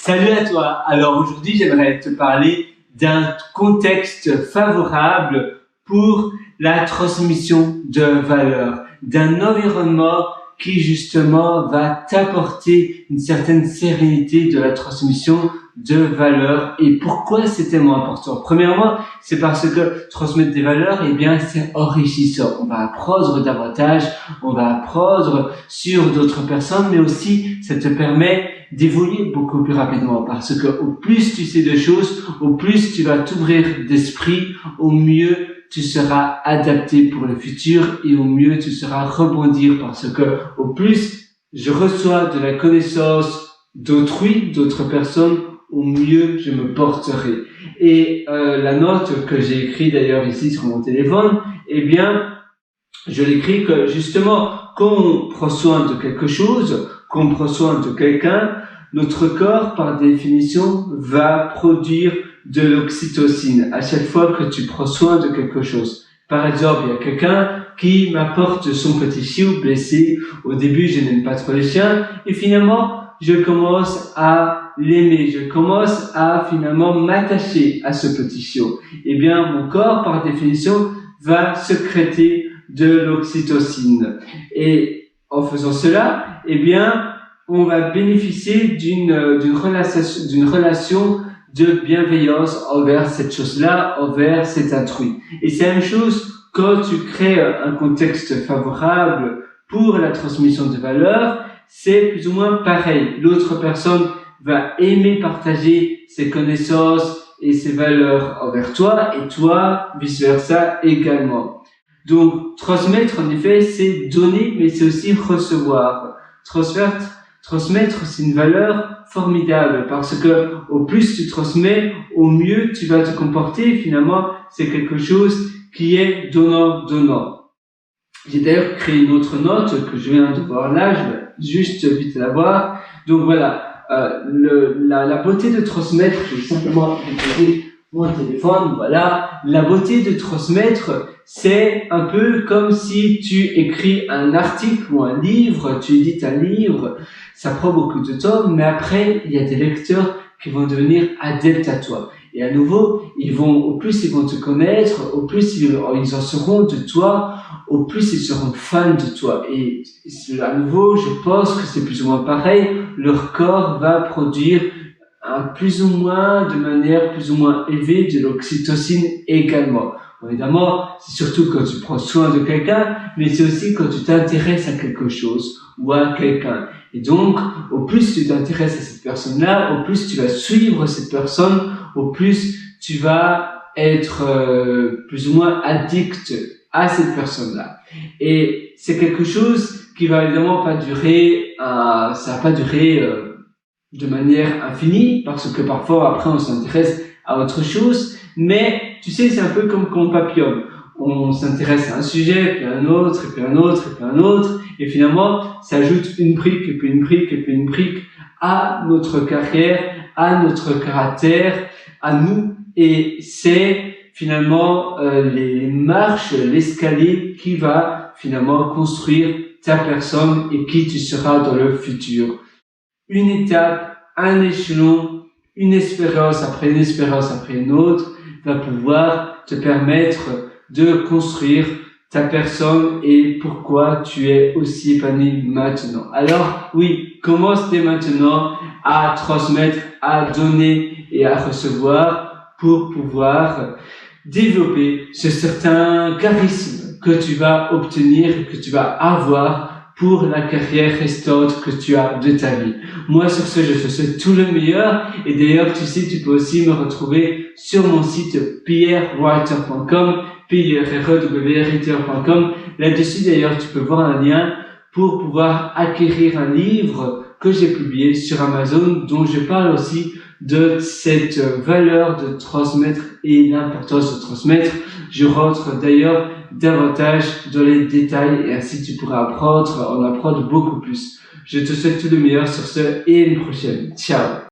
Salut à toi. Alors aujourd'hui, j'aimerais te parler d'un contexte favorable pour la transmission de valeurs, d'un environnement qui justement va t'apporter une certaine sérénité de la transmission de valeurs. Et pourquoi c'est tellement important? Premièrement, c'est parce que transmettre des valeurs, eh bien, c'est enrichissant. On va apprendre davantage, on va apprendre sur d'autres personnes, mais aussi ça te permet d'évoluer beaucoup plus rapidement, parce que au plus tu sais de choses, au plus tu vas t'ouvrir d'esprit, au mieux tu seras adapté pour le futur et au mieux tu seras rebondir, parce que au plus je reçois de la connaissance d'autrui, d'autres personnes, au mieux je me porterai. Et la note que j'ai écrite d'ailleurs ici sur mon téléphone, eh bien, je l'écris que justement, quand on prend soin de quelque chose, quand on prend soin de quelqu'un, notre corps, par définition, va produire de l'oxytocine à chaque fois que tu prends soin de quelque chose. Par exemple, il y a quelqu'un qui m'apporte son petit chiot blessé. Au début, je n'aime pas trop les chiens. Et finalement, je commence à l'aimer. Je commence à finalement m'attacher à ce petit chiot. Eh bien, mon corps, par définition, va sécréter de l'oxytocine. Et en faisant cela, eh bien, on va bénéficier d'une relation de bienveillance envers cette chose-là, envers cet intrus. Et c'est la même chose quand tu crées un contexte favorable pour la transmission de valeurs, c'est plus ou moins pareil. L'autre personne va aimer partager ses connaissances et ses valeurs envers toi, et toi, vice-versa également. Donc, transmettre, en effet, c'est donner, mais c'est aussi recevoir. Transmettre, c'est une valeur formidable, parce que au plus tu transmets, au mieux tu vas te comporter. Finalement, c'est quelque chose qui est donnant-donnant. J'ai d'ailleurs créé une autre note que je viens de voir là, je vais juste vite la voir. Donc voilà, la beauté de transmettre, je vais simplement récupérer mon téléphone, voilà. La beauté de transmettre, c'est un peu comme si tu écris un article ou un livre, tu édites un livre, ça prend beaucoup de temps, mais après, il y a des lecteurs qui vont devenir adeptes à toi. Et à nouveau, au plus ils vont te connaître, au plus ils en sauront de toi, au plus ils seront fans de toi. Et à nouveau, je pense que c'est plus ou moins pareil, leur corps va produire de manière plus ou moins élevée de l'oxytocine également. Évidemment, c'est surtout quand tu prends soin de quelqu'un, mais c'est aussi quand tu t'intéresses à quelque chose ou à quelqu'un. Et donc, au plus tu t'intéresses à cette personne-là, au plus tu vas suivre cette personne, au plus tu vas être plus ou moins addict à cette personne-là. Et c'est quelque chose qui va évidemment pas durer, ça va pas durer de manière infinie, parce que parfois après on s'intéresse à autre chose, mais tu sais, c'est un peu comme quand on papillonne. On s'intéresse à un sujet, puis à un autre, et puis à un autre, et puis à un autre, et finalement ça ajoute une brique, et puis une brique, et puis une brique à notre carrière, à notre caractère, à nous, et c'est finalement les marches, l'escalier qui va finalement construire ta personne et qui tu seras dans le futur. Une étape, un échelon, une expérience après une autre va pouvoir te permettre de construire ta personne et pourquoi tu es aussi épanoui maintenant. Alors oui, commence dès maintenant à transmettre, à donner et à recevoir pour pouvoir développer ce certain charisme que tu vas obtenir, que tu vas avoir pour la carrière restante que tu as de ta vie. Moi, sur ce, je te souhaite tout le meilleur. Et d'ailleurs, tu sais, tu peux aussi me retrouver sur mon site pierrewriter.com, pierrewriter.com. Là-dessus, d'ailleurs, tu peux voir un lien pour pouvoir acquérir un livre que j'ai publié sur Amazon, dont je parle aussi de cette valeur de transmettre et l'importance de transmettre. Je rentre d'ailleurs davantage dans les détails et ainsi tu pourras en apprendre beaucoup plus. Je te souhaite tout le meilleur sur ce et à une prochaine. Ciao!